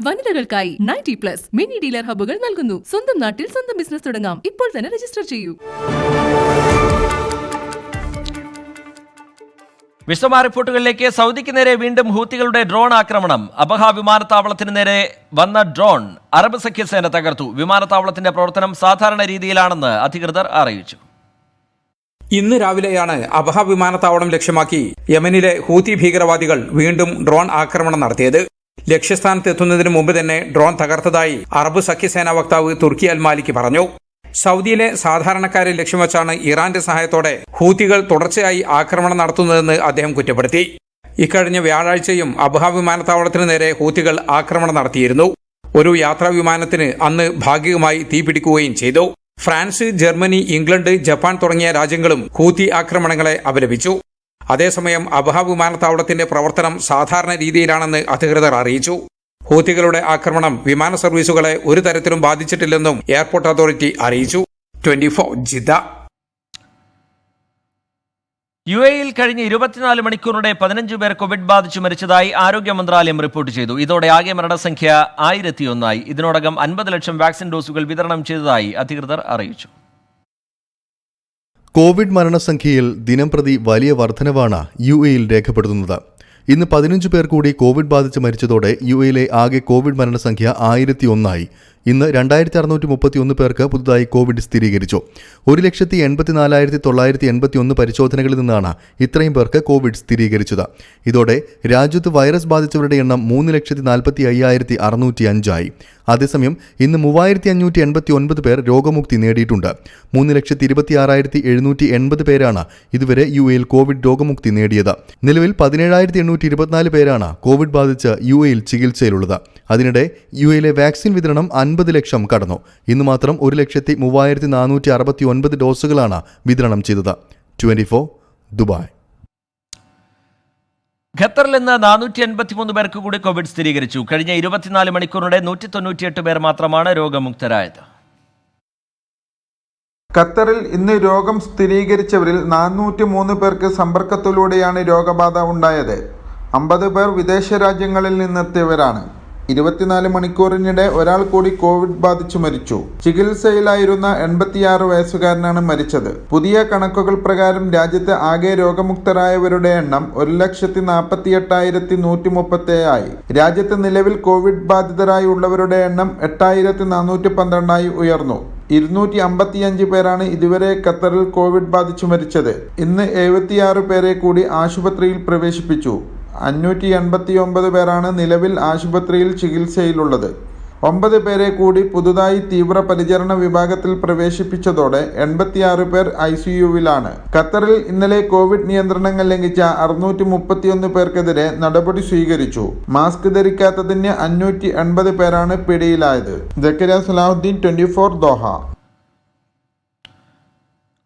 വനിതകൾക്കായി 90+ mini dealer ഹബ്ബുകൾ നൽകുന്നു. സ്വന്തം നാട്ടിൽ സ്വന്തം ബിസിനസ് തുടങ്ങാം. ഇപ്പോൾ തന്നെ രജിസ്റ്റർ ചെയ്യൂ. വിശദമായ റിപ്പോർട്ടുകളിലേക്ക്. സൗദിക്ക് നേരെ വീണ്ടും ഹൂത്തികളുടെ ഡ്രോൺ ആക്രമണം. അബഹ വിമാനത്താവളത്തിന് നേരെ വന്ന ഡ്രോൺ അറബ് സഖ്യസേന തകർത്തു. വിമാനത്താവളത്തിന്റെ പ്രവർത്തനം സാധാരണ രീതിയിലാണെന്ന് അധികൃതർ അറിയിച്ചു. ഇന്ന് രാവിലെയാണ് അബഹ വിമാനത്താവളം ലക്ഷ്യമാക്കി യമനിലെ ഹൂത്തി ഭീകരവാദികൾ വീണ്ടും ഡ്രോൺ ആക്രമണം നടത്തിയത്. ലക്ഷ്യസ്ഥാനത്ത് എത്തുന്നതിന് മുമ്പ് തന്നെ ഡ്രോൺ തകർത്തതായി അറബ് സഖ്യസേനാ വക്താവ് തുർക്കി അൽ മാലിക്കി പറഞ്ഞു. സൗദിയിലെ സാധാരണക്കാരെ ലക്ഷ്യം വെച്ചാണ് ഇറാന്റെ സഹായത്തോടെ ഹൂത്തികൾ തുടർച്ചയായി ആക്രമണം നടത്തുന്നതെന്ന് അദ്ദേഹം കുറ്റപ്പെടുത്തി. ഇക്കഴിഞ്ഞ വ്യാഴാഴ്ചയും അബഹ വിമാനത്താവളത്തിന് നേരെ ഹൂത്തികൾ ആക്രമണം നടത്തിയിരുന്നു. ഒരു യാത്രാ വിമാനത്തിന് അന്ന് ഭാഗികമായി തീപിടിക്കുകയും ചെയ്തു. ഫ്രാൻസ്, ജർമ്മനി, ഇംഗ്ലണ്ട്, ജപ്പാൻ തുടങ്ങിയ രാജ്യങ്ങളും ഹൂത്തി ആക്രമണങ്ങളെ അപലപിച്ചു. അതേസമയം അബഹ വിമാനത്താവളത്തിന്റെ പ്രവർത്തനം സാധാരണ രീതിയിലാണെന്ന് അധികൃതർ അറിയിച്ചു. ഹൂത്തികളുടെ ആക്രമണം വിമാന സർവീസുകളെ ഒരു തരത്തിലും ബാധിച്ചിട്ടില്ലെന്നും എയർപോർട്ട് അതോറിറ്റി അറിയിച്ചു. 24 ജിദ്ദ. യുഎഇയിൽ കഴിഞ്ഞ 24 മണിക്കൂറിനിടെ 15 പേർ കോവിഡ് ബാധിച്ചു മരിച്ചതായി ആരോഗ്യ മന്ത്രാലയം റിപ്പോർട്ട് ചെയ്തു. ഇതോടെ ആകെ മരണസംഖ്യ 1001 ഇതിനോടകം 50 ലക്ഷം വാക്സിൻ ഡോസുകൾ വിതരണം ചെയ്തതായി അധികൃതർ അറിയിച്ചു. കോവിഡ് മരണസംഖ്യയിൽ ദിനംപ്രതി വലിയ വർധനവാണ് യുഎഇയിൽ രേഖപ്പെടുത്തുന്നത്. ഇന്ന് 15 പേർ കൂടി കോവിഡ് ബാധിച്ച് മരിച്ചതോടെ യുഎയിലെ ആകെ കോവിഡ് മരണസംഖ്യ 1001 ഇന്ന് 2631 പേർക്ക് പുതുതായി കോവിഡ് സ്ഥിരീകരിച്ചു. 1,84,981 പരിശോധനകളിൽ നിന്നാണ് ഇത്രയും പേർക്ക് കോവിഡ് സ്ഥിരീകരിച്ചത്. ഇതോടെ രാജ്യത്ത് വൈറസ് ബാധിച്ചവരുടെ എണ്ണം 3,55,605 അതേസമയം ഇന്ന് 3,589 പേർ രോഗമുക്തി നേടിയിട്ടുണ്ട്. 3,26,780 പേരാണ് ഇതുവരെ യുഎയിൽ കോവിഡ് രോഗമുക്തി നേടിയത്. നിലവിൽ 17,824 പേരാണ് കോവിഡ് ബാധിച്ച് യുഎയിൽ ചികിത്സയിലുള്ളത്. അതിനിടെ യുഎയിലെ വാക്സിൻ വിതരണം 50 ലക്ഷം കടന്നു. ഇന്ന് മാത്രം 1,03,469 ഡോസുകളാണ് വിതരണം ചെയ്തത്. 24 ദുബായ്. ഖത്തറിൽ നിന്ന് 453 പേർക്ക് കൂടി കോവിഡ് സ്ഥിരീകരിച്ചു. കഴിഞ്ഞ 24 മണിക്കൂറിനിടെ 198 പേർ മാത്രമാണ് രോഗമുക്തരായത്. ഖത്തറിൽ ഇന്ന് രോഗം സ്ഥിരീകരിച്ചവരിൽ 403 പേർക്ക് സമ്പർക്കത്തിലൂടെയാണ് രോഗബാധ ഉണ്ടായത്. 50 പേർ വിദേശ രാജ്യങ്ങളിൽ നിന്നെത്തിയവരാണ്. 24 മണിക്കൂറിനിടെ ഒരാൾ കൂടി കോവിഡ് ബാധിച്ചു മരിച്ചു. ചികിത്സയിലായിരുന്ന 86 വയസ്സുകാരനാണ് മരിച്ചത്. പുതിയ കണക്കുകൾ പ്രകാരം രാജ്യത്ത് ആകെ രോഗമുക്തരായവരുടെ എണ്ണം 1,48,137 രാജ്യത്ത് നിലവിൽ കോവിഡ് ബാധിതരായി ഉള്ളവരുടെ എണ്ണം 8,412 ഉയർന്നു. 255 പേരാണ് ഇതുവരെ ഖത്തറിൽ കോവിഡ് ബാധിച്ചു മരിച്ചത്. ഇന്ന് 76 പേരെ കൂടി ആശുപത്രിയിൽ പ്രവേശിപ്പിച്ചു. 589 പേരാണ് നിലവിൽ ആശുപത്രിയിൽ ചികിത്സയിലുള്ളത്. 9 പേരെ കൂടി പുതുതായി തീവ്രപരിചരണ വിഭാഗത്തിൽ പ്രവേശിപ്പിച്ചതോടെ 86 പേർ ICUവിലാണ്. ഖത്തറിൽ ഇന്നലെ കോവിഡ് നിയന്ത്രണങ്ങൾ ലംഘിച്ച 631 പേർക്കെതിരെ നടപടി സ്വീകരിച്ചു. മാസ്ക് ധരിക്കാത്തതിന് 580 പേരാണ് പിടിയിലായത്. സക്കറിയ സലാഹുദ്ദീൻ, 24 ദോഹ.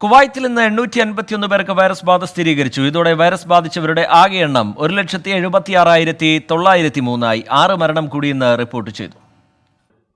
കുവൈത്തിൽ നിന്ന് 851 പേർക്ക് വൈറസ് ബാധ സ്ഥിരീകരിച്ചു. ഇതോടെ വൈറസ് ബാധിച്ചവരുടെ ആകെ എണ്ണം 1,76,903 6 മരണം കൂടി ഇന്ന് റിപ്പോർട്ട് ചെയ്തു.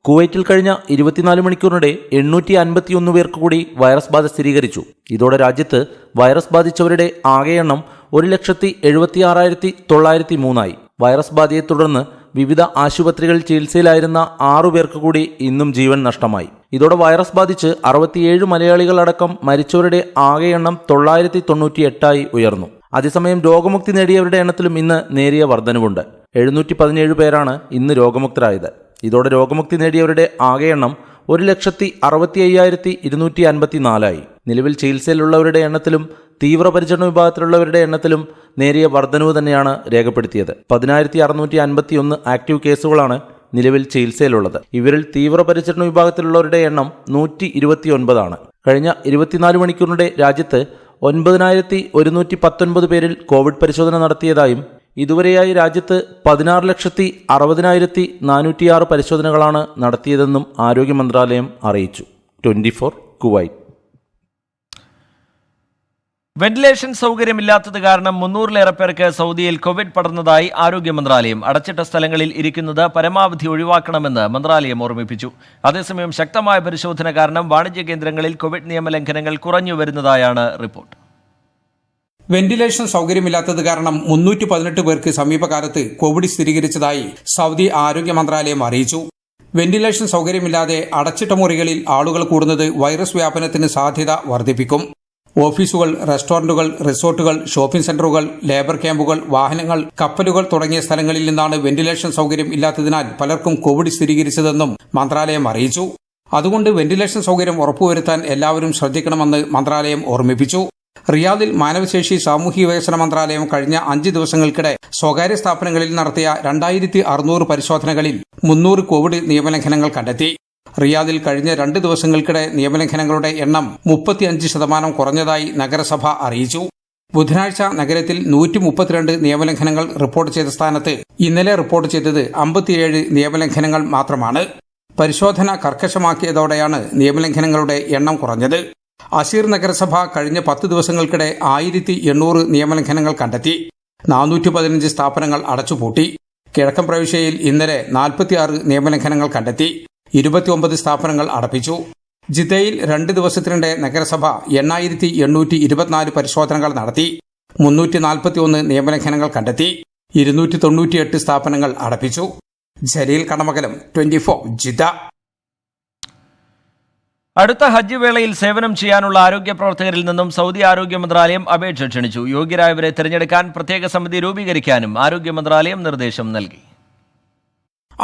കുവൈറ്റിൽ കഴിഞ്ഞ 24 മണിക്കൂറിനിടെ 851 പേർക്ക് കൂടി വൈറസ് ബാധ സ്ഥിരീകരിച്ചു. ഇതോടെ രാജ്യത്ത് വൈറസ് ബാധിച്ചവരുടെ ആകെ എണ്ണം 1,76,903 വൈറസ് ബാധയെ തുടർന്ന് വിവിധ ആശുപത്രികളിൽ ചികിത്സയിലായിരുന്ന 6 പേർക്ക് കൂടി ഇന്നും ജീവൻ നഷ്ടമായി. ഇതോടെ വൈറസ് ബാധിച്ച് 67 മലയാളികളടക്കം മരിച്ചവരുടെ ആകെ എണ്ണം 998 ഉയർന്നു. അതേസമയം രോഗമുക്തി നേടിയവരുടെ എണ്ണത്തിലും ഇന്ന് നേരിയ വർധനവുണ്ട്. 717 പേരാണ് ഇന്ന് രോഗമുക്തരായത്. ഇതോടെ രോഗമുക്തി നേടിയവരുടെ ആകെ എണ്ണം 1,65,254 നിലവിൽ ചികിത്സയിലുള്ളവരുടെ എണ്ണത്തിലും തീവ്രപരിചരണ വിഭാഗത്തിലുള്ളവരുടെ എണ്ണത്തിലും നേരിയ വർധനവ് തന്നെയാണ് രേഖപ്പെടുത്തിയത്. 10,651 ആക്റ്റീവ് കേസുകളാണ് നിലവിൽ ചികിത്സയിലുള്ളത്. ഇവരിൽ തീവ്രപരിചരണ വിഭാഗത്തിലുള്ളവരുടെ എണ്ണം 129 കഴിഞ്ഞ 24 മണിക്കൂറിനിടെ രാജ്യത്ത് 9,119 പേരിൽ കോവിഡ് പരിശോധന നടത്തിയതായും ഇതുവരെയായി രാജ്യത്ത് 16,60,406 പരിശോധനകളാണ് നടത്തിയതെന്നും ആരോഗ്യ മന്ത്രാലയം അറിയിച്ചു. 24 കുവൈറ്റ്. വെന്റിലേഷൻ സൗകര്യമില്ലാത്തത് കാരണം 300-ലേറെ പേർക്ക് സൗദിയിൽ കോവിഡ് പടർന്നതായി ആരോഗ്യ മന്ത്രാലയം. അടച്ചിട്ട സ്ഥലങ്ങളിൽ ഇരിക്കുന്നത് പരമാവധി ഒഴിവാക്കണമെന്ന് മന്ത്രാലയം ഓർമ്മിപ്പിച്ചു. അതേസമയം ശക്തമായ പരിശോധന കാരണം വാണിജ്യ കേന്ദ്രങ്ങളിൽ കോവിഡ് നിയമലംഘനങ്ങൾ കുറഞ്ഞു വരുന്നതായാണ് റിപ്പോർട്ട്. വെന്റിലേഷൻ സൗകര്യമില്ലാത്തത് കാരണം 318 പേർക്ക് സമീപകാലത്ത് കോവിഡ് സ്ഥിരീകരിച്ചതായി സൗദി ആരോഗ്യ മന്ത്രാലയം അറിയിച്ചു. വെന്റിലേഷൻ സൗകര്യമില്ലാതെ അടച്ചിട്ട മുറികളിൽ ആളുകൾ കൂടുന്നത് വൈറസ് വ്യാപനത്തിന് സാധ്യത വർദ്ധിപ്പിക്കും. ഓഫീസുകൾ, റെസ്റ്റോറന്റുകൾ, റിസോർട്ടുകൾ, ഷോപ്പിംഗ് സെന്ററുകൾ, ലേബർ ക്യാമ്പുകൾ, വാഹനങ്ങൾ, കപ്പലുകൾ തുടങ്ങിയ സ്ഥലങ്ങളിൽ നിന്നാണ് വെന്റിലേഷൻ സൗകര്യം ഇല്ലാത്തതിനാൽ പലർക്കും കോവിഡ് സ്ഥിരീകരിച്ചതെന്നും മന്ത്രാലയം അറിയിച്ചു. അതുകൊണ്ട് വെന്റിലേഷൻ സൗകര്യം ഉറപ്പുവരുത്താൻ എല്ലാവരും ശ്രദ്ധിക്കണമെന്ന് മന്ത്രാലയം ഓർമ്മിപ്പിച്ചു. റിയാദിൽ മാനവശേഷി സാമൂഹ്യ വികസന മന്ത്രാലയം കഴിഞ്ഞ 5 ദിവസങ്ങൾക്കിടെ സ്വകാര്യ സ്ഥാപനങ്ങളിൽ നടത്തിയ 2600 പരിശോധനകളിൽ 300 കോവിഡ് നിയമലംഘനങ്ങൾ കണ്ടെത്തി. റിയാദിൽ കഴിഞ്ഞ 2 ദിവസങ്ങൾക്കിടെ നിയമലംഘനങ്ങളുടെ എണ്ണം 35% കുറഞ്ഞതായി നഗരസഭ അറിയിച്ചു. ബുധനാഴ്ച നഗരത്തിൽ 132 നിയമലംഘനങ്ങൾ റിപ്പോർട്ട് ചെയ്ത സ്ഥാനത്ത് ഇന്നലെ റിപ്പോർട്ട് ചെയ്തത് 57 നിയമലംഘനങ്ങൾ മാത്രമാണ്. പരിശോധന കർക്കശമാക്കിയതോടെയാണ് നിയമലംഘനങ്ങളുടെ എണ്ണം കുറഞ്ഞത്. അസീർ നഗരസഭ കഴിഞ്ഞ 10 ദിവസങ്ങൾക്കിടെ 1800 നിയമലംഘനങ്ങൾ കണ്ടെത്തി. 415 സ്ഥാപനങ്ങൾ അടച്ചുപൂട്ടി. കിഴക്കൻ പ്രവിശ്യയിൽ ഇന്നലെ 46 നിയമലംഘനങ്ങൾ കണ്ടെത്തി. 29 സ്ഥാപനങ്ങൾ അടപ്പിച്ചു. ജിദ്ദയിൽ 2 ദിവസത്തിനിടെ നഗരസഭ 8824 പരിശോധനകൾ നടത്തി. 341 നിയമലംഘനങ്ങൾ കണ്ടെത്തി. 298 സ്ഥാപനങ്ങൾ അടപ്പിച്ചു. ജലീൽ കടമകലം, 24 ജിദ്ദ. അടുത്ത ഹജ്ജ് വേളയിൽ സേവനം ചെയ്യാനുള്ള ആരോഗ്യ പ്രവർത്തകരിൽ നിന്നും സൗദി ആരോഗ്യ മന്ത്രാലയം അപേക്ഷ ക്ഷണിച്ചു. യോഗ്യരായവരെ തിരഞ്ഞെടുക്കാൻ പ്രത്യേക സമിതി രൂപീകരിക്കാനും ആരോഗ്യ മന്ത്രാലയം നിർദ്ദേശം നൽകി.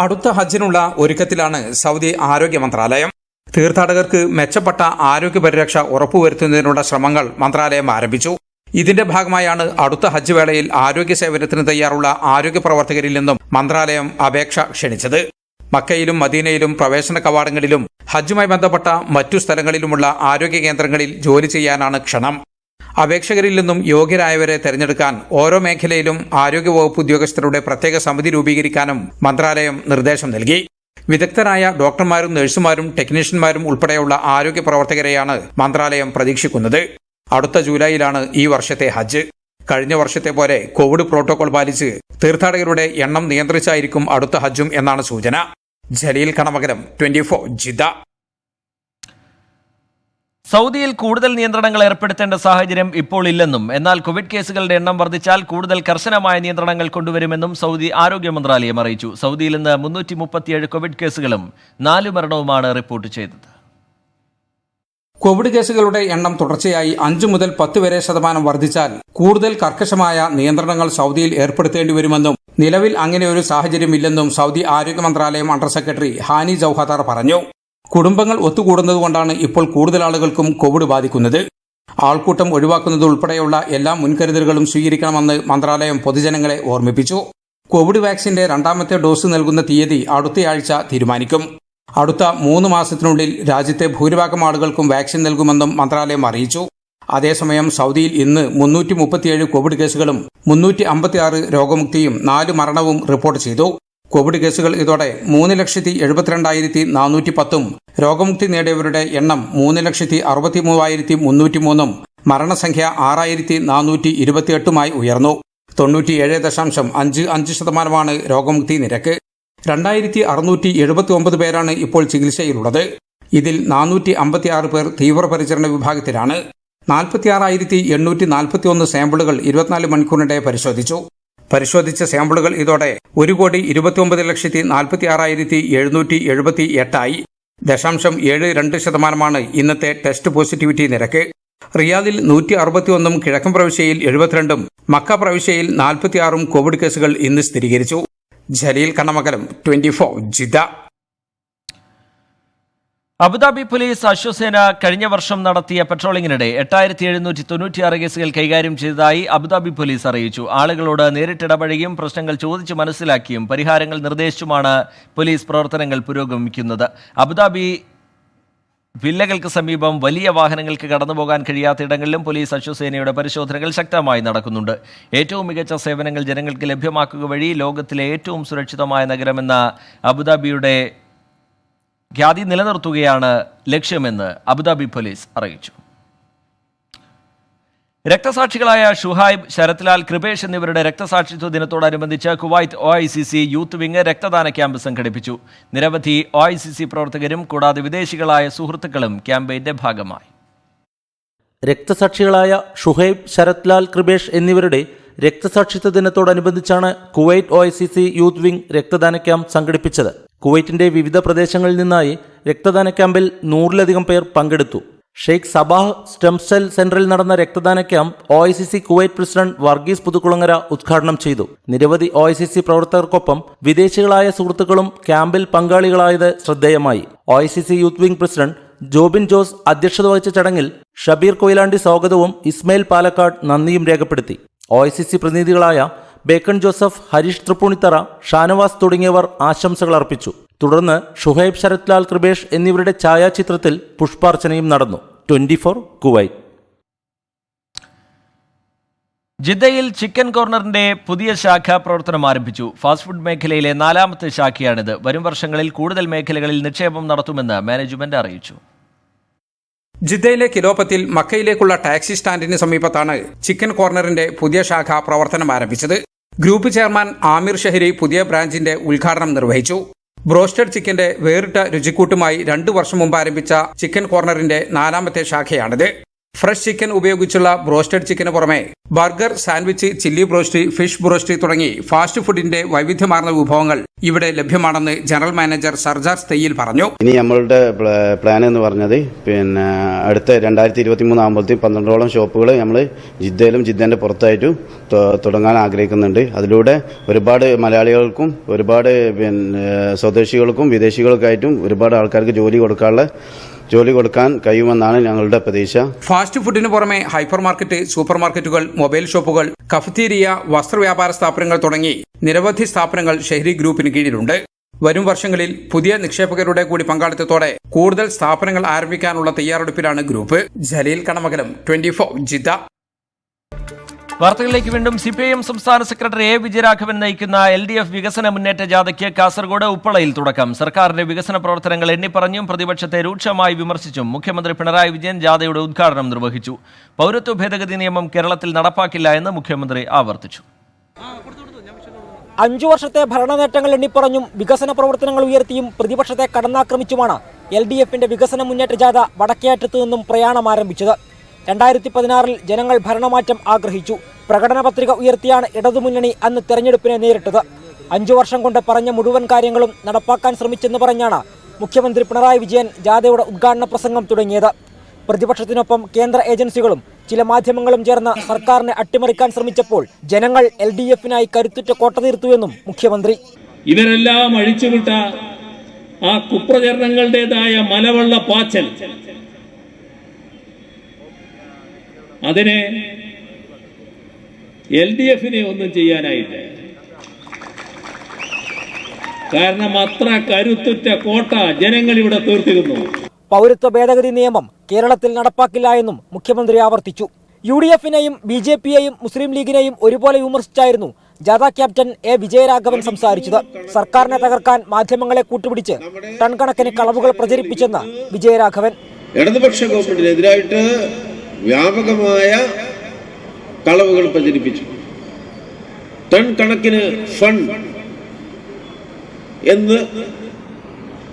അടുത്ത ഹജ്ജിനുള്ള ഒരുക്കത്തിലാണ് സൗദി ആരോഗ്യ മന്ത്രാലയം. തീർത്ഥാടകർക്ക് മെച്ചപ്പെട്ട ആരോഗ്യ പരിരക്ഷ ഉറപ്പുവരുത്തുന്നതിനുള്ള ശ്രമങ്ങൾ മന്ത്രാലയം ആരംഭിച്ചു. ഇതിന്റെ ഭാഗമായാണ് അടുത്ത ഹജ്ജ് വേളയിൽ ആരോഗ്യ സേവനത്തിന് തയ്യാറുള്ള ആരോഗ്യ പ്രവർത്തകരിൽ നിന്നും മന്ത്രാലയം അപേക്ഷ ക്ഷണിച്ചത്. മക്കയിലും മദീനയിലും പ്രവേശന കവാടങ്ങളിലും ഹജ്ജുമായി ബന്ധപ്പെട്ട മറ്റു സ്ഥലങ്ങളിലുമുള്ള ആരോഗ്യ കേന്ദ്രങ്ങളിൽ ജോലി ചെയ്യാനാണ് ക്ഷണം. അപേക്ഷകരിൽ നിന്നും യോഗ്യരായവരെ തെരഞ്ഞെടുക്കാൻ ഓരോ മേഖലയിലും ആരോഗ്യവകുപ്പ് ഉദ്യോഗസ്ഥരുടെ പ്രത്യേക സമിതി രൂപീകരിക്കാനും മന്ത്രാലയം നിർദ്ദേശം നൽകി. വിദഗ്ധരായ ഡോക്ടർമാരും നഴ്സുമാരും ടെക്നീഷ്യന്മാരും ഉൾപ്പെടെയുള്ള ആരോഗ്യ പ്രവർത്തകരെയാണ് മന്ത്രാലയം പ്രതീക്ഷിക്കുന്നത്. അടുത്ത ജൂലൈയിലാണ് ഈ വർഷത്തെ ഹജ്ജ്. കഴിഞ്ഞ വർഷത്തെ പോലെ കോവിഡ് പ്രോട്ടോകോൾ പാലിച്ച് തീർത്ഥാടകരുടെ എണ്ണം നിയന്ത്രിച്ചായിരിക്കും അടുത്ത ഹജ്ജും എന്നാണ് സൂചന. ജലീൽ കടമകലം, 24 ജിദ്ദ. സൗദിയിൽ കൂടുതൽ നിയന്ത്രണങ്ങൾ ഏർപ്പെടുത്തേണ്ട സാഹചര്യം ഇപ്പോൾ ഇല്ലെന്നും എന്നാൽ കോവിഡ് കേസുകളുടെ എണ്ണം വർദ്ധിച്ചാൽ കൂടുതൽ കർശനമായ നിയന്ത്രണങ്ങൾ കൊണ്ടുവരുമെന്നും സൗദി ആരോഗ്യ മന്ത്രാലയം അറിയിച്ചു. സൗദിയിൽ ഇന്ന് 337 കോവിഡ് കേസുകളും 4 മരണവുമാണ് റിപ്പോർട്ട് ചെയ്തത്. കോവിഡ് കേസുകളുടെ എണ്ണം തുടർച്ചയായി 5 മുതൽ 10 വരെ ശതമാനം വർദ്ധിച്ചാൽ കൂടുതൽ കർക്കശമായ നിയന്ത്രണങ്ങൾ സൗദിയിൽ ഏർപ്പെടുത്തേണ്ടി വരുമെന്നും നിലവിൽ അങ്ങനെ ഒരു സാഹചര്യമില്ലെന്നും സൗദി ആരോഗ്യ മന്ത്രാലയം അണ്ടർ സെക്രട്ടറി ഹാനി ജൌഹദാർ പറഞ്ഞു. കുടുംബങ്ങൾ ഒത്തുകൂടുന്നതുകൊണ്ടാണ് ഇപ്പോൾ കൂടുതൽ ആളുകൾക്കും കോവിഡ് ബാധിക്കുന്നത്. ആൾക്കൂട്ടം ഒഴിവാക്കുന്നത് ഉൾപ്പെടെയുള്ള എല്ലാ മുൻകരുതലുകളും സ്വീകരിക്കണമെന്ന് മന്ത്രാലയം പൊതുജനങ്ങളെ ഓർമ്മിപ്പിച്ചു. കോവിഡ് വാക്സിന്റെ 2ാമത്തെ ഡോസ് നൽകുന്ന തീയതി അടുത്തയാഴ്ച തീരുമാനിക്കും. അടുത്ത 3 മാസത്തിനുള്ളിൽ രാജ്യത്തെ ഭൂരിഭാഗം ആളുകൾക്കും വാക്സിൻ നൽകുമെന്നും മന്ത്രാലയം അറിയിച്ചു. അതേസമയം സൗദിയിൽ ഇന്ന് 337 കോവിഡ് കേസുകളും 356 രോഗമുക്തിയും 4 മരണവും റിപ്പോർട്ട് ചെയ്തു. കോവിഡ് കേസുകൾ ഇതോടെ 3,72,410ഉം രോഗമുക്തി നേടിയവരുടെ എണ്ണം 3,63,303ഉം മരണസംഖ്യ 6,428 ഉയർന്നു. 97.55% രോഗമുക്തി നിരക്ക്. 2,679 പേരാണ് ഇപ്പോൾ ചികിത്സയിലുള്ളത്. ഇതിൽ 456 പേർ തീവ്രപരിചരണ വിഭാഗത്തിലാണ്. 46,841 സാമ്പിളുകൾ 24 മണിക്കൂറിനിടെ പരിശോധിച്ചു. പരിശോധിച്ച സാമ്പിളുകൾ ഇതോടെ 1,29,46,778 .72% ഇന്നത്തെ ടെസ്റ്റ് പോസിറ്റിവിറ്റി നിരക്ക്. റിയാദിൽ 161ഉം കിഴക്കൻ പ്രവിശ്യയിൽ 72ഉം മക്ക പ്രവിശ്യയിൽ 46ഉം കോവിഡ് കേസുകൾ ഇന്ന് സ്ഥിരീകരിച്ചു. Jaleel Kannamakalam, 24 Jeddah. Abu Dhabi police അശ്വസേന കഴിഞ്ഞ വർഷം നടത്തിയ പെട്രോളിംഗിനിടെ 8796 കേസുകൾ കൈകാര്യം ചെയ്തതായി അബുദാബി പോലീസ് അറിയിച്ചു. ആളുകളോട് നേരിട്ടിടപഴകിയും പ്രശ്നങ്ങൾ ചോദിച്ചു മനസ്സിലാക്കിയും പരിഹാരങ്ങൾ നിർദ്ദേശിച്ചുമാണ് പോലീസ് പ്രവർത്തനങ്ങൾ പുരോഗമിക്കുന്നത്. അബുദാബി വില്ലകൾക്ക് സമീപം വലിയ വാഹനങ്ങൾക്ക് കടന്നുപോകാൻ കഴിയാത്ത ഇടങ്ങളിലും പോലീസ് അശ്വസേനയുടെ പരിശോധനകൾ ശക്തമായി നടക്കുന്നുണ്ട്. ഏറ്റവും മികച്ച സേവനങ്ങൾ ജനങ്ങൾക്ക് ലഭ്യമാക്കുക വഴി ലോകത്തിലെ ഏറ്റവും സുരക്ഷിതമായ നഗരമെന്ന അബുദാബിയുടെ ഖ്യാതി നിലനിർത്തുകയാണ് ലക്ഷ്യമെന്ന് അബുദാബി പോലീസ് അറിയിച്ചു. രക്തസാക്ഷികളായ ഷുഹൈബ്, ശരത്ലാൽ, കൃപേഷ് എന്നിവരുടെ രക്തസാക്ഷിത്വ ദിനത്തോടനുബന്ധിച്ച് കുവൈറ്റ് OICC യൂത്ത് വിങ് രക്തദാന ക്യാമ്പ് സംഘടിപ്പിച്ചു. നിരവധി OICC പ്രവർത്തകരും കൂടാതെ വിദേശികളായ സുഹൃത്തുക്കളും ക്യാമ്പയിന്റെ ഭാഗമായി. രക്തസാക്ഷികളായ ഷുഹൈബ്, ശരത് ലാൽ, കൃപേഷ് എന്നിവരുടെ രക്തസാക്ഷിത്വ ദിനത്തോടനുബന്ധിച്ചാണ് കുവൈറ്റ് OICC യൂത്ത് വിംഗ് രക്തദാന ക്യാമ്പ് സംഘടിപ്പിച്ചത്. കുവൈറ്റിന്റെ വിവിധ പ്രദേശങ്ങളിൽ നിന്നായി രക്തദാന ക്യാമ്പിൽ 100-ലധികം പേർ പങ്കെടുത്തു. ഷെയ്ഖ് സബാഹ് സ്റ്റെം സെൽ സെന്ററിൽ നടന്ന രക്തദാന camp OICC Kuwait president Varghese Puthukulangara ഉദ്ഘാടനം ചെയ്തു. നിരവധി OICC പ്രവർത്തകർക്കൊപ്പം വിദേശികളായ സുഹൃത്തുക്കളും ക്യാമ്പിൽ പങ്കാളികളായത് ശ്രദ്ധേയമായി. OICC youth wing president Jobin Jose അധ്യക്ഷത വഹിച്ച ചടങ്ങിൽ ഷബീർ കൊയിലാണ്ടി സ്വാഗതവും ഇസ്മയിൽ പാലക്കാട് നന്ദിയും രേഖപ്പെടുത്തി. OICC പ്രതിനിധികളായ ബേക്കൺ ജോസഫ്, ഹരീഷ് തൃപ്പൂണിത്തറ, ഷാനവാസ് തുടങ്ങിയവർ ആശംസകൾ അർപ്പിച്ചു. തുടർന്ന് ഷുഹൈബ്, ശരത് ലാൽ, കൃപേഷ് എന്നിവരുടെ ഛായാചിത്രത്തിൽ പുഷ്പാർച്ചനയും നടന്നു. 24 കുവൈറ്റ്. ജിദ്ദയിൽ ചിക്കൻ കോർണറിന്റെ പുതിയ ശാഖ പ്രവർത്തനം ആരംഭിച്ചു. ഫാസ്റ്റ് ഫുഡ് മേഖലയിലെ 4ാമത്തെ ശാഖയാണിത്. വരും വർഷങ്ങളിൽ കൂടുതൽ മേഖലകളിൽ നിക്ഷേപം നടത്തുമെന്ന് മാനേജ്മെന്റ് അറിയിച്ചു. ജിദ്ദയിലെ കിലോപത്തിൽ മക്കയിലേക്കുള്ള ടാക്സി സ്റ്റാൻഡിന് സമീപത്താണ് ചിക്കൻ കോർണറിന്റെ പുതിയ ശാഖ പ്രവർത്തനം ആരംഭിച്ചത്. ഗ്രൂപ്പ് ചെയർമാൻ ആമിർ ഷഹരി പുതിയ ബ്രാഞ്ചിന്റെ ഉദ്ഘാടനം നിർവഹിച്ചു. ബ്രോസ്റ്റഡ് ചിക്കന്റെ വേറിട്ട രുചിക്കൂട്ടുമായി 2 വർഷം മുമ്പ് ആരംഭിച്ച ചിക്കൻ കോർണറിന്റെ 4ാമത്തെ ശാഖയാണിത്. ഫ്രഷ് ചിക്കൻ ഉപയോഗിച്ചുള്ള ബ്രോസ്റ്റഡ് ചിക്കന് പുറമെ burger, sandwich, chilli broast, fish broast തുടങ്ങി ഫാസ്റ്റ് ഫുഡിന്റെ വൈവിധ്യമാർന്ന വിഭവങ്ങൾ ഇവിടെ ലഭ്യമാണെന്ന് ജനറൽ മാനേജർ സർജാർ തെയ്യിൽ പറഞ്ഞു. ഇനി നമ്മളുടെ പ്ലാൻ എന്ന് പറഞ്ഞത് അടുത്ത 2023 ആകുമ്പോഴത്തേക്കും 12ഓളം ഷോപ്പുകൾ നമ്മൾ ജിദ്ദയിലും ജിദ്ദേൻ്റെ പുറത്തായിട്ടും തുടങ്ങാൻ ആഗ്രഹിക്കുന്നുണ്ട്. അതിലൂടെ ഒരുപാട് മലയാളികൾക്കും ഒരുപാട് സ്വദേശികൾക്കും വിദേശികൾക്കായിട്ടും ഒരുപാട് ആൾക്കാർക്ക് ജോലി കൊടുക്കാൻ കഴിയുമെന്നാണ് ഞങ്ങളുടെ പ്രതീക്ഷ. ഫാസ്റ്റ് ഫുഡിന് പുറമെ ഹൈപ്പർ മാർക്കറ്റ്, സൂപ്പർ മാർക്കറ്റുകൾ, മൊബൈൽ ഷോപ്പുകൾ, കഫറ്റീരിയ, വസ്ത്രവ്യാപാര സ്ഥാപനങ്ങൾ തുടങ്ങി നിരവധി സ്ഥാപനങ്ങൾ ഷെഹരി ഗ്രൂപ്പിന് കീഴിലുണ്ട്. വരും വർഷങ്ങളിൽ പുതിയ നിക്ഷേപകരുടെ കൂടി പങ്കാളിത്തത്തോടെ കൂടുതൽ സ്ഥാപനങ്ങൾ ആരംഭിക്കാനുള്ള തയ്യാറെടുപ്പിലാണ് ഗ്രൂപ്പ്. ജലീൽ കണമകലം, 24 ജിദ്ദ. വാർത്തകളിലേക്ക് വീണ്ടും. CPIM സംസ്ഥാന സെക്രട്ടറി A. വിജയരാഘവൻ നയിക്കുന്ന LDF വികസന മുന്നേറ്റ ജാഥയ്ക്ക് കാസർഗോഡ് ഉപ്പളയിൽ തുടക്കം. സർക്കാരിന്റെ വികസന പ്രവർത്തനങ്ങൾ എണ്ണിപ്പറഞ്ഞും പ്രതിപക്ഷത്തെ രൂക്ഷമായി വിമർശിച്ചും മുഖ്യമന്ത്രി പിണറായി വിജയൻ ജാഥയുടെ ഉദ്ഘാടനം നിർവഹിച്ചു. പൗരത്വ ഭേദഗതി നിയമം കേരളത്തിൽ നടപ്പാക്കില്ല എന്ന് മുഖ്യമന്ത്രി ആവർത്തിച്ചു. 5 വർഷത്തെ ഭരണ നേട്ടങ്ങൾ എണ്ണിപ്പറഞ്ഞും വികസന പ്രവർത്തനങ്ങൾ ഉയർത്തിയും പ്രതിപക്ഷത്തെ കടന്നാക്രമിച്ചുമാണ് LDFന്റെ വികസന മുന്നേറ്റ ജാഥ വടക്കേയറ്റത്തു നിന്നും പ്രയാണം ആരംഭിച്ചത്. 2016 ജനങ്ങൾ ഭരണമാറ്റം ആഗ്രഹിച്ചു. പ്രകടന പത്രിക ഉയർത്തിയാണ് ഇടതുമുന്നണി അന്ന് തെരഞ്ഞെടുപ്പിനെ നേരിട്ടത്. 5 വർഷം കൊണ്ട് പറഞ്ഞ മുഴുവൻ കാര്യങ്ങളും നടപ്പാക്കാൻ ശ്രമിച്ചെന്ന് പറഞ്ഞാണ് മുഖ്യമന്ത്രി പിണറായി വിജയൻ ജാഥയുടെ ഉദ്ഘാടന പ്രസംഗം തുടങ്ങിയത്. പ്രതിപക്ഷത്തിനൊപ്പം കേന്ദ്ര ഏജൻസികളും ചില മാധ്യമങ്ങളും ചേർന്ന് സർക്കാരിനെ അട്ടിമറിക്കാൻ ശ്രമിച്ചപ്പോൾ ജനങ്ങൾ LDFനായി കരുത്തുറ്റ കോട്ട തീർത്തുവെന്നും മുഖ്യമന്ത്രി. ഇവരെല്ലാം അഴിച്ചുവിട്ട ആ കുപ്രചരണങ്ങളുടേതായ മലവെള്ള പാച്ചൽ, അതിനെ LDFനെ ഒന്നും ചെയ്യാനായില്ല. കാരണം അത്ര കരുത്തുറ്റ കോട്ട ജനങ്ങൾ ഇവിടെ തീർത്തിരുന്നു. പൗരത്വ ഭേദഗതി നിയമം കേരളത്തിൽ നടപ്പാക്കില്ല എന്നും മുഖ്യമന്ത്രി ആവർത്തിച്ചു. UDFനെയും BJPയെയും മുസ്ലിം ലീഗിനെയും ഒരുപോലെ വിമർശിച്ചായിരുന്നു ജാഥ ക്യാപ്റ്റൻ A. വിജയരാഘവൻ സംസാരിച്ചത്. സർക്കാരിനെ തകർക്കാൻ മാധ്യമങ്ങളെ കൂട്ടുപിടിച്ച് ടൺ കണക്കിന് കളവുകൾ പ്രചരിപ്പിച്ചെന്ന് വിജയരാഘവൻ. ഇടതുപക്ഷ ഗവൺമെന്റിനെതിരായിട്ട് വ്യാപകമായ കളവുകൾ പ്രചരിപ്പിച്ചു. ടൺ കണക്കിന് ഫണ്ട് എന്ന്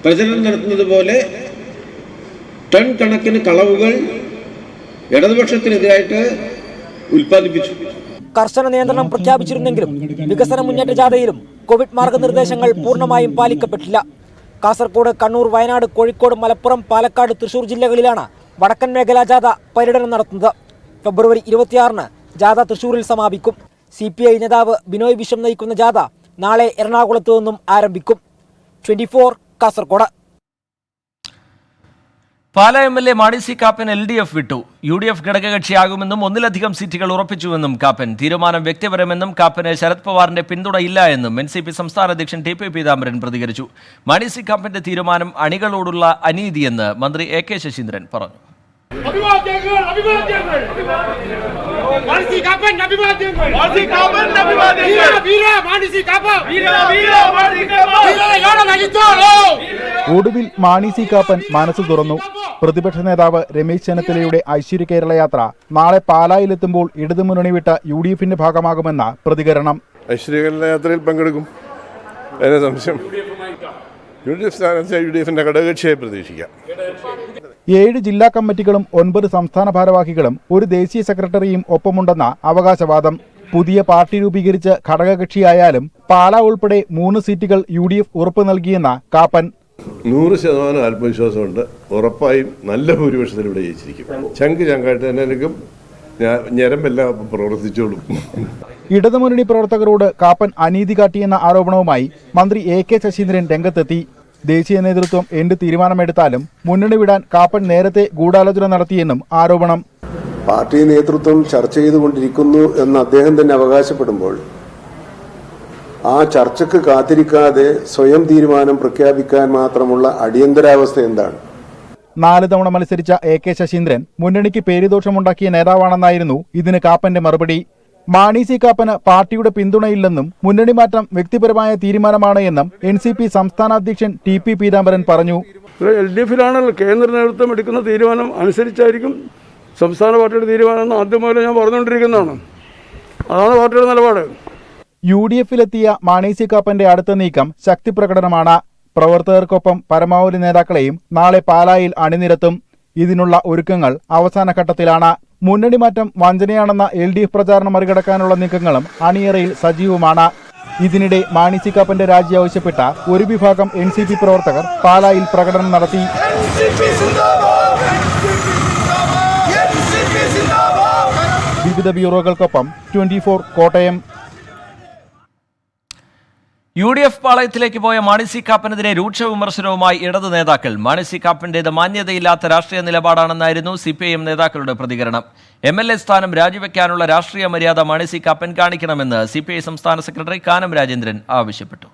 പ്രചരണം നടത്തുന്നത് പോലെ ടൺ കണക്കിന് കളവുകൾ ഇടതുപക്ഷത്തിനെതിരായിട്ട് ഉൽപ്പാദിപ്പിച്ചു. കർശന നിയന്ത്രണം പ്രഖ്യാപിച്ചിരുന്നെങ്കിലും വികസന മുന്നേറ്റ ജാഥയിലും കോവിഡ് മാർഗനിർദ്ദേശങ്ങൾ പൂർണ്ണമായും പാലിക്കപ്പെട്ടില്ല. കാസർഗോഡ്, കണ്ണൂർ, വയനാട്, കോഴിക്കോട്, മലപ്പുറം, പാലക്കാട്, തൃശൂർ ജില്ലകളിലാണ് വടക്കൻ മേഖലാ ജാഥ പര്യടനം നടത്തുന്നത്. ഫെബ്രുവരി 26 ജാഥ തൃശൂരിൽ സമാപിക്കും. CPI നേതാവ് ബിനോയ് വിശ്വം നയിക്കുന്ന ജാഥ നാളെ എറണാകുളത്തു നിന്നും ആരംഭിക്കും. 24 Kasaragod. Pala MLA Mani C Kappan LDF വിട്ടു. UDF ഘടകകക്ഷിയാകുമെന്നും 1ലധികം സീറ്റുകൾ ഉറപ്പിച്ചുവെന്നും കാപ്പൻ. തീരുമാനം വ്യക്തിപരമെന്നും കാപ്പന് ശരത് പവാറിന്റെ പിന്തുണയില്ല എന്നും NCP സംസ്ഥാന അധ്യക്ഷൻ TP പീതാംബരൻ പ്രതികരിച്ചു. മാണി സി കാപ്പന്റെ തീരുമാനം അണികളോടുള്ള അനീതിയെന്ന് മന്ത്രി AK ശശീന്ദ്രൻ പറഞ്ഞു. ഒടുവിൽ മാണി സി കാപ്പൻ മനസ്സ് തുറന്നു. പ്രതിപക്ഷ നേതാവ് രമേശ് ചെന്നിത്തലയുടെ ഐശ്വര്യ കേരള യാത്ര നാളെ പാലായിലെത്തുമ്പോൾ ഇടതുമുന്നണി വിട്ട UDFന്റെ ഭാഗമാകുമെന്ന പ്രതികരണം. ഐശ്വര്യ കേരള യാത്രയിൽ പങ്കെടുക്കും, അതിന് സംശയം. UDF സ്ഥാനത്ത് UDFിന്റെ ഘടകകക്ഷിയെ പ്രതീക്ഷിക്കാം. 7 ജില്ലാ കമ്മിറ്റികളും 9 സംസ്ഥാന ഭാരവാഹികളും ഒരു ദേശീയ സെക്രട്ടറിയും ഒപ്പമുണ്ടെന്ന അവകാശവാദം. പുതിയ പാർട്ടി രൂപീകരിച്ച് ഘടകകക്ഷിയായാലും പാലാ ഉൾപ്പെടെ 3 സീറ്റുകൾ UDF ഉറപ്പു നൽകിയെന്ന കാപ്പൻ. 100% ആത്മവിശ്വാസമുണ്ട്. ഉറപ്പായും നല്ല ഭൂരിപക്ഷത്തിൽ ഇവിടെ ജയിച്ചിരിക്കും. ചങ്കായിട്ട് തന്നെ എനിക്കും ഞരമ്പെല്ലാം പ്രവർത്തിച്ചോളും. ഇടതുമുന്നണി പ്രവർത്തകരോട് കാപ്പൻ അനീതി കാട്ടിയെന്ന ആരോപണവുമായി മന്ത്രി AK ശശീന്ദ്രൻ രംഗത്തെത്തി. ദേശീയ നേതൃത്വം എന്ത് തീരുമാനമെടുത്താലും മുന്നണി വിടാൻ കാപ്പൻ നേരത്തെ ഗൂഢാലോചന നടത്തിയെന്നും ആരോപണം. പാർട്ടി നേതൃത്വം ചർച്ച ചെയ്തുകൊണ്ടിരിക്കുന്നു എന്ന് അദ്ദേഹം തന്നെ അവകാശപ്പെടുമ്പോൾ ആ ചർച്ചയ്ക്ക് കാത്തിരിക്കാതെ സ്വയം തീരുമാനം പ്രഖ്യാപിക്കാൻ മാത്രമുള്ള അടിയന്തരാവസ്ഥ എന്താണ്? 4 തവണ മത്സരിച്ച AK ശശീന്ദ്രൻ മുന്നണിക്ക് പേരുദോഷമുണ്ടാക്കിയ നേതാവാണെന്നായിരുന്നു ഇതിന് കാപ്പന്റെ മറുപടി. മാണി സി കാപ്പന് പാർട്ടിയുടെ പിന്തുണയില്ലെന്നും മുന്നണി മാറ്റം വ്യക്തിപരമായ തീരുമാനമാണ് എന്നും NCP സംസ്ഥാന അധ്യക്ഷൻ TP പീതാംബരൻ പറഞ്ഞു. LDFിലാണല്ലോ കേന്ദ്ര നേതൃത്വം എടുക്കുന്ന തീരുമാനം അനുസരിച്ചായിരിക്കും സംസ്ഥാന പാർട്ടിയുടെ തീരുമാനം ആദ്യം മുതൽ ഞാൻ പറഞ്ഞുകൊണ്ടിരിക്കുന്നതാണ്. അതാണ് പാർട്ടിയുടെ നിലപാട്. UDFിലെത്തിയ മാണി സി കാപ്പന്റെ അടുത്ത നീക്കം ശക്തി പ്രകടനമാണ്. പ്രവർത്തകർക്കൊപ്പം പരമാവധി നേതാക്കളെയും നാളെ പാലായിൽ അണിനിരത്തും. ഇതിനുള്ള ഒരുക്കങ്ങൾ അവസാന ഘട്ടത്തിലാണ്. മുന്നണി മാറ്റം വഞ്ചനയാണെന്ന LDF പ്രചാരണം മറികടക്കാനുള്ള നീക്കങ്ങളും അണിയറയിൽ സജീവമാണ്. ഇതിനിടെ മാണി സി കാപ്പന്റെ രാജി ആവശ്യപ്പെട്ട ഒരു വിഭാഗം NCP പ്രവർത്തകർ പാലായിൽ പ്രകടനം നടത്തി. വിവിധ ബ്യൂറോകൾക്കൊപ്പം 24 കോട്ടയം. UDF പാളയത്തിലേക്ക് പോയ മാണി സി കാപ്പനെതിരെ രൂക്ഷ വിമർശനവുമായി ഇടതു നേതാക്കൾ. മാണി സി കാപ്പന്റേത് മാന്യതയില്ലാത്ത രാഷ്ട്രീയ നിലപാടാണെന്നായിരുന്നു CPIM നേതാക്കളുടെ പ്രതികരണം. MLA സ്ഥാനം രാജിവെക്കാനുള്ള രാഷ്ട്രീയ മര്യാദ മാണി സി കാപ്പൻ കാണിക്കണമെന്ന് CPI സംസ്ഥാന സെക്രട്ടറി കാനം രാജേന്ദ്രൻ ആവശ്യപ്പെട്ടു.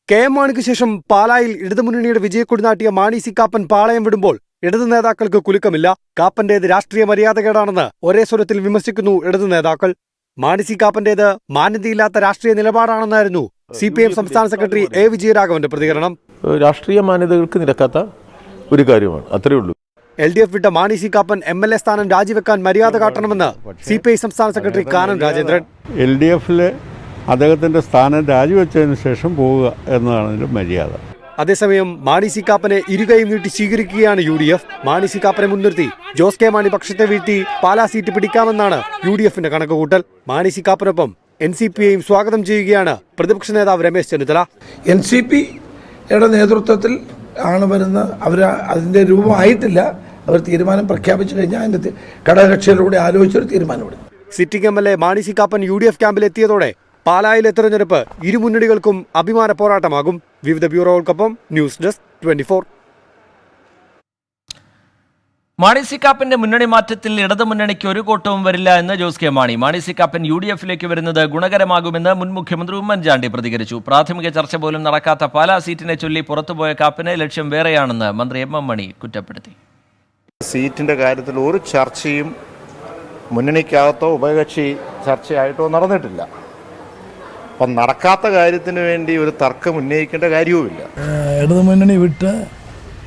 KM മാണിക്ക് ശേഷം പാലായിൽ ഇടതുമുന്നണിയുടെ വിജയക്കൊടി നാട്ടിയ മാണി സി കാപ്പൻ പാളയം വിടുമ്പോൾ ഇടതു നേതാക്കൾക്ക് കുലുക്കമില്ല. കാപ്പന്റേത് രാഷ്ട്രീയ മര്യാദകേടാണെന്ന് ഒരേ സ്വരത്തിൽ വിമർശിക്കുന്നു ഇടതു നേതാക്കൾ. മാണി സി കാപ്പന്റേത് മാന്യതയില്ലാത്ത രാഷ്ട്രീയ നിലപാടാണെന്നായിരുന്നു CPIM സംസ്ഥാന സെക്രട്ടറി A വിജയരാഘവന്റെ പ്രതികരണം. രാഷ്ട്രീയ മാന്യതകൾക്ക് നിരക്കാത്ത ഒരു കാര്യമാണ്, അത്രയേ ഉള്ളൂ. LDF വിട്ട മാണി സി കാപ്പൻ MLA സ്ഥാനം രാജിവെക്കാൻ മര്യാദ കാട്ടണമെന്ന് CPI സംസ്ഥാന സെക്രട്ടറി കാനം രാജേന്ദ്രൻ. LDFിലെ അദ്ദേഹത്തിന്റെ സ്ഥാനം രാജിവെച്ചതിന് ശേഷം പോവുക എന്നതാണ് ഇതിന്റെ മര്യാദ. അതേസമയം മാണി സി കാപ്പനെ ഇരുകൈയും നീട്ടി സ്വീകരിക്കുകയാണ് UDF. മാണി സി കാപ്പനെ മുൻനിർത്തി ജോസ് കെ മാണി പക്ഷത്തെ വീഴ്ത്തി പാലാ സീറ്റ് പിടിക്കാമെന്നാണ് UDFിന്റെ കണക്കുകൂട്ടൽ. മാണി സി കാപ്പനൊപ്പം NCPയെയും സ്വാഗതം ചെയ്യുകയാണ് പ്രതിപക്ഷ നേതാവ് രമേശ് ചെന്നിത്തല. NCPയുടെ നേതൃത്വത്തിൽ ആണ് വരുന്ന അവർ അതിൻ്റെ രൂപമായിട്ടില്ല. അവർ തീരുമാനം പ്രഖ്യാപിച്ചു കഴിഞ്ഞാൽ അതിൻ്റെ ഘടകകക്ഷികളിലൂടെ ആലോചിച്ചൊരു തീരുമാനമെടുക്കും. Sitting MLA Mani C Kappan UDF ക്യാമ്പിലെത്തിയതോടെ പാലായിലെ തെരഞ്ഞെടുപ്പ് ഇരു മുന്നണികൾക്കും അഭിമാന പോരാട്ടമാകും. വിവിധ ബ്യൂറോകൾക്കൊപ്പം ന്യൂസ് ഡെസ്ക് 24. മാണി സി കാപ്പന്റെ മുന്നണി മാറ്റത്തിൽ ഇടതുമുന്നണിക്ക് ഒരു കോട്ടവും വരില്ല എന്ന് ജോസ് കെ മാണി. മാണി സി കാപ്പൻ UDFിലേക്ക് വരുന്നത് ഗുണകരമാകുമെന്ന് മുൻ മുഖ്യമന്ത്രി ഉമ്മൻചാണ്ടി പ്രതികരിച്ചു. പ്രാഥമിക ചർച്ച പോലും നടക്കാത്ത പാലാ സീറ്റിനെ ചൊല്ലി പുറത്തുപോയ കാപ്പന് ലക്ഷ്യം വേറെയാണെന്ന് മന്ത്രി MM മണി കുറ്റപ്പെടുത്തി. സീറ്റിന്റെ കാര്യത്തിൽ ഒരു ചർച്ചയും മുന്നണിക്കകത്തോ ഉഭയകക്ഷി ചർച്ചയായിട്ടോ നടന്നിട്ടില്ല. അപ്പം നടക്കാത്ത കാര്യത്തിന് വേണ്ടി ഒരു തർക്കം ഉന്നയിക്കേണ്ട കാര്യവുമില്ല. ഇടതുമുന്നണി വിട്ട്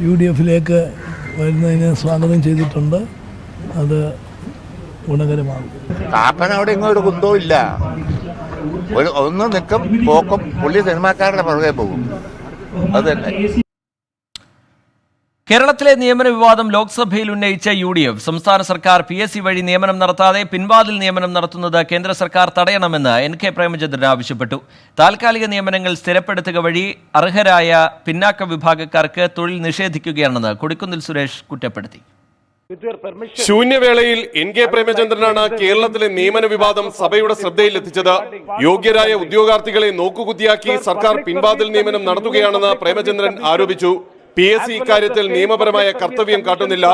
UDFിലേക്ക് വരുന്നതിനെ സ്വാഗതം ചെയ്തിട്ടുണ്ട്. അത് ഗുണകരമാകും. കാപ്പൻ അവിടെ ഇങ്ങോട്ട് കുന്തവും ഇല്ല. ഒന്ന് നിൽക്കും പോക്കും, പുള്ളി സിനിമാക്കാരുടെ പുറകെ പോകും. അത് തന്നെ. കേരളത്തിലെ നിയമന വിവാദം ലോക്സഭയിൽ ഉന്നയിച്ച UDF സംസ്ഥാന സർക്കാർ PSC വഴി നിയമനം നടത്താതെ പിൻവാതിൽ നിയമനം നടത്തുന്നത് കേന്ദ്ര സർക്കാർ തടയണമെന്ന് NK പ്രേമചന്ദ്രൻ ആവശ്യപ്പെട്ടു. താൽക്കാലിക നിയമനങ്ങൾ സ്ഥിരപ്പെടുത്തുക വഴി അർഹരായ പിന്നാക്ക വിഭാഗക്കാർക്ക് തൊഴിൽ നിഷേധിക്കുകയാണെന്ന് കൊടിക്കുന്നിൽ സുരേഷ് കുറ്റപ്പെടുത്തി. ശൂന്യവേളയിൽ NK പ്രേമചന്ദ്രനാണ് കേരളത്തിലെ നിയമന വിവാദം സഭയുടെ ശ്രദ്ധയിലെത്തിച്ചത്. യോഗ്യരായ ഉദ്യോഗാർത്ഥികളെ നോക്കുകുത്തിയാക്കി സർക്കാർ പിൻവാതിൽ നിയമനം നടത്തുകയാണെന്ന് പ്രേമചന്ദ്രൻ ആരോപിച്ചു. PSC ഇക്കാര്യത്തിൽ നിയമപരമായ കർത്തവ്യം കാട്ടുന്നില്ല.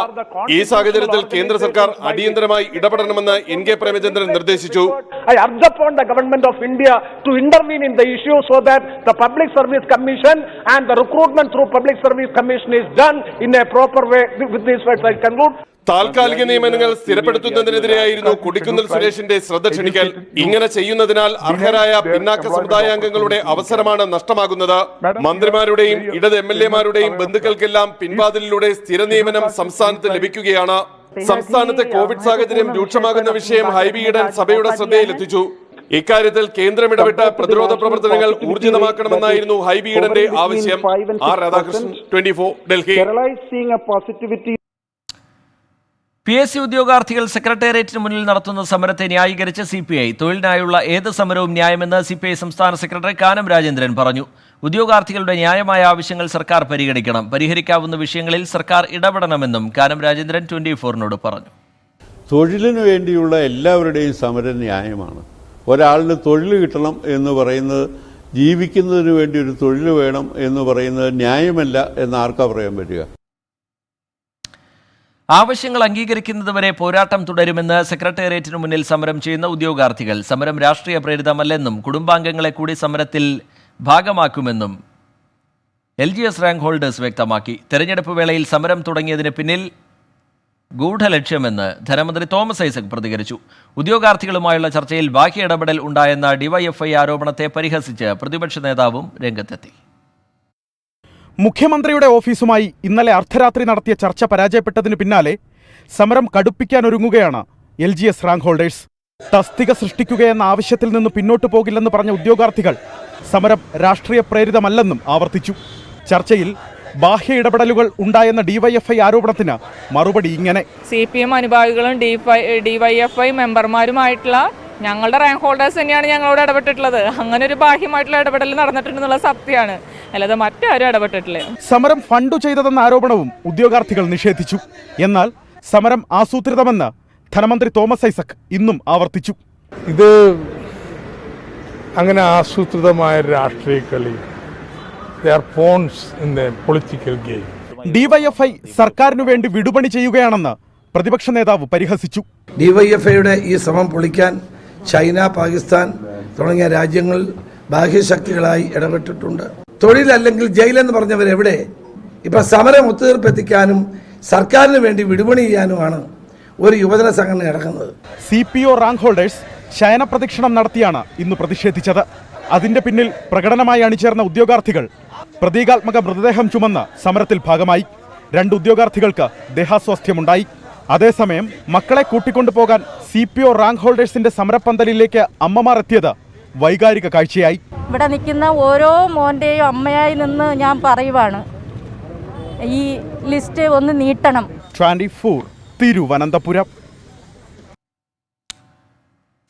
ഈ സാഹചര്യത്തിൽ കേന്ദ്ര സർക്കാർ അടിയന്തരമായി ഇടപെടണമെന്ന് NK പ്രേമചന്ദ്രൻ നിർദ്ദേശിച്ചു. I urge upon the government of India to intervene in the issue so that the Public Service Commission and the recruitment through Public Service Commission is done in a proper way. With these words I conclude. താൽക്കാലിക നിയമനങ്ങൾ സ്ഥിരപ്പെടുത്തുന്നതിനെതിരെയായിരുന്നു കൊടിക്കുന്നിൽ സുരേഷിന്റെ ശ്രദ്ധ ക്ഷണിക്കൽ. ഇങ്ങനെ ചെയ്യുന്നതിനാൽ അർഹരായ പിന്നാക്ക സമുദായാംഗങ്ങളുടെ അവസരമാണ് നഷ്ടമാകുന്നത്. മന്ത്രിമാരുടെയും ഇടത് MLA-മാരുടെയും ബന്ധുക്കൾക്കെല്ലാം പിൻവാതിലിലൂടെ സ്ഥിര നിയമനം സംസ്ഥാനത്ത് ലഭിക്കുകയാണ്. സംസ്ഥാനത്തെ കോവിഡ് സാഹചര്യം രൂക്ഷമാകുന്ന വിഷയം ഹൈബി ഈഡൻ സഭയുടെ ശ്രദ്ധയിലെത്തിച്ചു. ഇക്കാര്യത്തിൽ കേന്ദ്രം ഇടപെട്ട പ്രതിരോധ പ്രവർത്തനങ്ങൾ ഊർജിതമാക്കണമെന്നായിരുന്നു ഹൈബി ഈഡന്റെ ആവശ്യം. ആർ രാധാകൃഷ്ണൻ, 24, ഡൽഹി. PSC ഉദ്യോഗാർത്ഥികൾ സെക്രട്ടേറിയറ്റിന് മുന്നിൽ നടത്തുന്ന സമരത്തെ ന്യായീകരിച്ച് CPI. തൊഴിലിനായുള്ള ഏത് സമരവും ന്യായമെന്ന് CPI സംസ്ഥാന സെക്രട്ടറി കാനം രാജേന്ദ്രൻ പറഞ്ഞു. ഉദ്യോഗാർത്ഥികളുടെ ന്യായമായ ആവശ്യങ്ങൾ സർക്കാർ പരിഗണിക്കണം. പരിഹരിക്കാവുന്ന വിഷയങ്ങളിൽ സർക്കാർ ഇടപെടണമെന്നും കാനം രാജേന്ദ്രൻ 24-നോട് പറഞ്ഞു. തൊഴിലിനു വേണ്ടിയുള്ള എല്ലാവരുടെയും സമരം ന്യായമാണ്. ഒരാളിന് തൊഴിൽ കിട്ടണം എന്ന് പറയുന്നത്, ജീവിക്കുന്നതിന് വേണ്ടി ഒരു തൊഴിൽ വേണം എന്ന് പറയുന്നത് ന്യായമല്ല എന്ന് ആർക്കാ പറയാൻ പറ്റുക? ആവശ്യങ്ങൾ അംഗീകരിക്കുന്നതുവരെ പോരാട്ടം തുടരുമെന്ന് സെക്രട്ടേറിയറ്റിനു മുന്നിൽ സമരം ചെയ്യുന്ന ഉദ്യോഗാർത്ഥികൾ. സമരം രാഷ്ട്രീയ പ്രേരിതമല്ലെന്നും കുടുംബാംഗങ്ങളെ കൂടി സമരത്തിൽ ഭാഗമാക്കുമെന്നും LGS റാങ്ക് ഹോൾഡേഴ്സ് വ്യക്തമാക്കി. തെരഞ്ഞെടുപ്പ് വേളയിൽ സമരം തുടങ്ങിയതിന് പിന്നിൽ ഗൂഢലക്ഷ്യമെന്ന് ധനമന്ത്രി തോമസ് ഐസക് പ്രതികരിച്ചു. ഉദ്യോഗാർത്ഥികളുമായുള്ള ചർച്ചയിൽ ബാഹ്യ ഇടപെടൽ ഉണ്ടായെന്ന DYFI ആരോപണത്തെ പരിഹസിച്ച് പ്രതിപക്ഷ നേതാവും രംഗത്തെത്തി. മുഖ്യമന്ത്രിയുടെ ഓഫീസുമായി ഇന്നലെ അർദ്ധരാത്രി നടത്തിയ ചർച്ച പരാജയപ്പെട്ടതിന് പിന്നാലെ സമരം കടുപ്പിക്കാനൊരുങ്ങുകയാണ് LGS റാങ്ക് ഹോൾഡേഴ്സ്. തസ്തിക സൃഷ്ടിക്കുകയെന്ന ആവശ്യത്തിൽ നിന്ന് പിന്നോട്ടു പോകില്ലെന്ന് പറഞ്ഞ ഉദ്യോഗാർത്ഥികൾ സമരം രാഷ്ട്രീയ പ്രേരിതമല്ലെന്നും ആവർത്തിച്ചു. ചർച്ചയിൽ ബാഹ്യ ഇടപെടലുകൾ ഉണ്ടായെന്ന DYFI ആരോപണത്തിന് മറുപടി ഇങ്ങനെ: CPM അനുഭാവികളും DYFI മെമ്പർമാരുമായിട്ടുള്ള ഞങ്ങളുടെ റാങ്ക് ഹോൾഡേഴ്സ് തന്നെയാണ് ഞങ്ങളോട് ഇടപെട്ടിട്ടുള്ളത്. അങ്ങനെ ഒരു ബാഹ്യമായിട്ടുള്ള ഇടപെടൽ നടന്നിട്ടുണ്ടെന്നുള്ള സത്യമാണ്, അല്ലാതെ മറ്റാരും ഇടപെട്ടിട്ടില്ല. സമരം ഫണ്ട് ചെയ്തതെന്ന ആരോപണവും ഉദ്യോഗാർത്ഥികൾ നിഷേധിച്ചു. എന്നാൽ സമരം ആസൂത്രിതമെന്ന് ധനമന്ത്രി തോമസ് ഐസക് ഇന്നും ആവർത്തിച്ചു. ഇത് അങ്ങനെ ആസൂത്രിതമായ രാഷ്ട്രീയ കളി. DYFI സർക്കാരിനു വേണ്ടി വിടുപണി ചെയ്യുകയാണെന്ന് പ്രതിപക്ഷ നേതാവ് പരിഹസിച്ചു. DYFIയുടെ ഈ ശ്രമം പൊളിക്കാൻ ചൈന, പാകിസ്ഥാൻ തുടങ്ങിയ രാജ്യങ്ങൾ ബാഹ്യശക്തികളായി ഇടപെട്ടിട്ടുണ്ട്. തൊഴിലല്ലെങ്കിൽ ജയിലെന്ന് പറഞ്ഞവരെവിടെ? ഇപ്പം സമരം ഒത്തുതീർപ്പെത്തിക്കാനും സർക്കാരിന് വേണ്ടി വിടുപണി ചെയ്യാനുമാണ് ഒരു യുവജന സംഘടന നടക്കുന്നത്. CPO റാങ്ക് ഹോൾഡേഴ്സ് ശയന പ്രദക്ഷിണം നടത്തിയാണ് ഇന്ന് പ്രതിഷേധിച്ചത്. അതിന്റെ പിന്നിൽ പ്രകടനമായി അണിചേർന്ന ഉദ്യോഗാർത്ഥികൾ പ്രതീകാത്മക മൃതദേഹം ചുമന്ന് സമരത്തിൽ ഭാഗമായി. 2 ഉദ്യോഗാർത്ഥികൾക്ക് ദേഹാസ്വാസ്ഥ്യമുണ്ടായി. അതേസമയം മക്കളെ കൂട്ടിക്കൊണ്ടുപോകാൻ CPO റാങ്ക് ഹോൾഡേഴ്സിന്റെ സമരപ്പന്തലിലേക്ക് അമ്മമാർ എത്തിയത് വൈകാരിക കാഴ്ചയായി. ഇവിടെ നിൽക്കുന്ന ഓരോ മോൻ്റെയും അമ്മയായി നിന്ന് ഞാൻ പറയുവാണ്, ഈ ലിസ്റ്റ് ഒന്ന് നീട്ടണം. 24 തിരുവനന്തപുരം.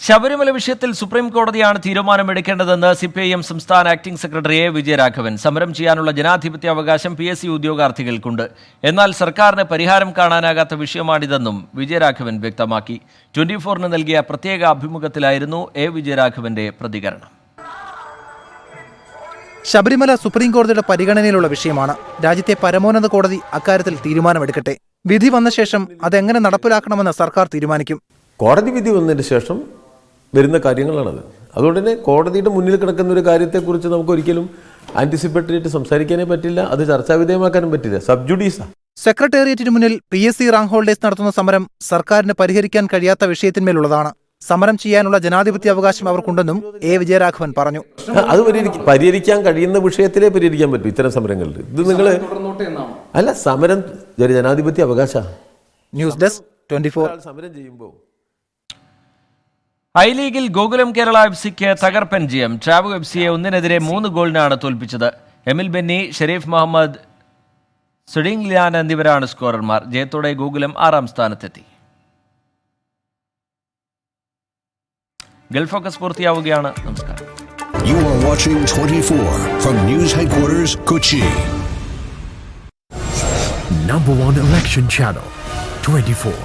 ശബരിമല വിഷയത്തിൽ സുപ്രീം കോടതിയാണ് തീരുമാനമെടുക്കേണ്ടതെന്ന് CPIM സംസ്ഥാന ആക്ടിംഗ് സെക്രട്ടറി A. വിജയരാഘവൻ. സമരം ചെയ്യാനുള്ള ജനാധിപത്യ അവകാശം PSC ഉദ്യോഗാർത്ഥികൾക്കുണ്ട്. എന്നാൽ സർക്കാരിന് പരിഹാരം കാണാനാകാത്ത വിഷയമാണിതെന്നും വിജയരാഘവൻ വ്യക്തമാക്കി. 24-ന് നൽകിയ പ്രത്യേക അഭിമുഖത്തിലായിരുന്നു A. വിജയരാഘവന്റെ പ്രതികരണം. ശബരിമല സുപ്രീം കോടതിയുടെ പരിഗണനയിലുള്ള വിഷയമാണ്. രാജ്യത്തെ പരമോന്നത കോടതി അക്കാര്യത്തിൽ തീരുമാനമെടുക്കട്ടെ. വിധി വന്ന ശേഷം അതെങ്ങനെ നടപ്പിലാക്കണമെന്ന് സർക്കാർ തീരുമാനിക്കും. കോടതി വിധി വന്നതിന് ശേഷം വരുന്ന കാര്യങ്ങളാണത്. അതുകൊണ്ട് തന്നെ കോടതിയുടെ മുന്നിൽ കിടക്കുന്ന ഒരു കാര്യത്തെക്കുറിച്ച് നമുക്ക് ഒരിക്കലും ആന്റിസിപ്പേറ്ററി ആയിട്ട് സംസാരിക്കാനേ പറ്റില്ല, അത് ചർച്ചാവിധേയമാക്കാനും പറ്റില്ല. സബ്ജുഡീസാ. സെക്രട്ടേറിയറ്റിന് മുന്നിൽ PSC റാങ്ക് ഹോൾഡേഴ്സ് നടത്തുന്ന സമരം സർക്കാരിന് പരിഹരിക്കാൻ കഴിയാത്ത വിഷയത്തിന്മേലുള്ളതാണ്. സമരം ചെയ്യാനുള്ള ജനാധിപത്യ അവകാശം അവർക്കുണ്ടെന്നും A. വിജയരാഘവൻ പറഞ്ഞു. അത് പരിഹരിക്കാൻ കഴിയുന്ന വിഷയത്തിലേ പരിഹരിക്കാൻ പറ്റൂ ഇത്തരം സമരങ്ങളിൽ. ഇത് നിങ്ങൾ അല്ല, സമരം ജനാധിപത്യ അവകാശ. News desk 24. സമരം ചെയ്യുമ്പോൾ ഐ ലീഗിൽ ഗോകുലം കേരള FCക്ക് തകർപ്പൻ ജയം. ട്രാവു FCയെ 1-3 ഗോളിനാണ് തോൽപ്പിച്ചത്. എമിൽ ബെന്നി, ഷെരീഫ് മുഹമ്മദ്, സുഡിങ് ലിയാൻ എന്നിവരാണ് സ്കോറർമാർ. ജയത്തോടെ ഗോകുലം 6ാം സ്ഥാനത്തെത്തി. ഗൾഫ് ഫോക്കസ് പൂർത്തിയാവുകയാണ്. നമസ്കാരം. You are watching 24 from News Headquarters, Kochi. #1 election channel, 24.